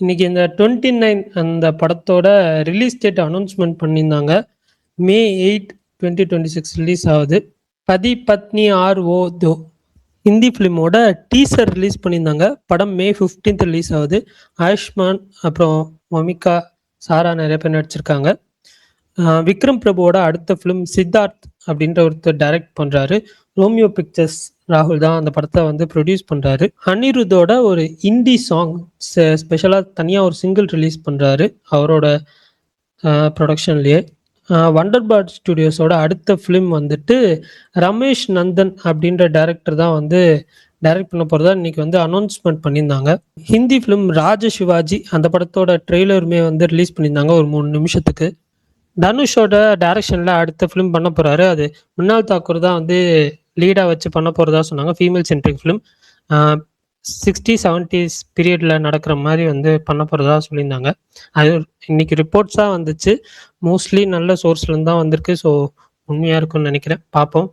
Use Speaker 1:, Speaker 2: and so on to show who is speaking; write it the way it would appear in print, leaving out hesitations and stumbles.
Speaker 1: இன்னைக்கு இந்த 29 அந்த படத்தோட ரிலீஸ் டேட் அனௌன்ஸ்மெண்ட் பண்ணியிருந்தாங்க. மே 8, 2026 ரிலீஸ் ஆகுது. பதி பத்னி ஆர் ஓ தோ ஹிந்தி ஃபிலிமோட டீசர் ரிலீஸ் பண்ணியிருந்தாங்க. படம் மே 15 ரிலீஸ் ஆகுது. ஆயுஷ்மான் அப்புறம் மமிகா, சாரா நிறைய பேர் நடிச்சிருக்காங்க. விக்ரம் பிரபுவோட அடுத்த ஃபிலிம் சித்தார்த் அப்படின்ற ஒருத்தர் டைரக்ட் பண்ணுறாரு. ரோமியோ பிக்சர்ஸ் ராகுல் தான் அந்த படத்தை வந்து ப்ரொடியூஸ் பண்ணுறாரு. அனிருத்தோட ஒரு ஹிந்தி சாங் ஸ்பெஷலாக தனியாக ஒரு சிங்கிள் ரிலீஸ் பண்ணுறாரு அவரோட ப்ரொடக்ஷன்லேயே. வண்டர் பாட் ஸ்டுடியோஸோட அடுத்த ஃபிலிம் வந்துட்டு ரமேஷ் நந்தன் அப்படின்ற டைரக்டர் தான் வந்து டைரக்ட் பண்ண போகிறதா இன்னைக்கு வந்து அனௌன்ஸ்மெண்ட் பண்ணியிருந்தாங்க. ஹிந்தி ஃபிலிம் ராஜ சிவாஜி அந்த படத்தோட ட்ரெய்லருமே வந்து ரிலீஸ் பண்ணியிருந்தாங்க ஒரு 3 நிமிஷத்துக்கு. தனுஷோட டைரக்ஷனில் அடுத்த ஃபிலிம் பண்ண போகிறாரு. அது மிருனால் தாக்கூர் தான் வந்து லீடாக வச்சு பண்ண போகிறதா சொன்னாங்க. Female centric film 60s 70s பீரியடில் நடக்கிற மாதிரி வந்து பண்ண போகிறதா சொல்லியிருந்தாங்க. அது இன்னைக்கு ரிப்போர்ட்ஸாக வந்துச்சு. மோஸ்ட்லி நல்ல சோர்ஸ்லேருந்து தான் வந்திருக்கு. ஸோ உண்மையாக இருக்கும்னு நினைக்கிறேன். பார்ப்போம்.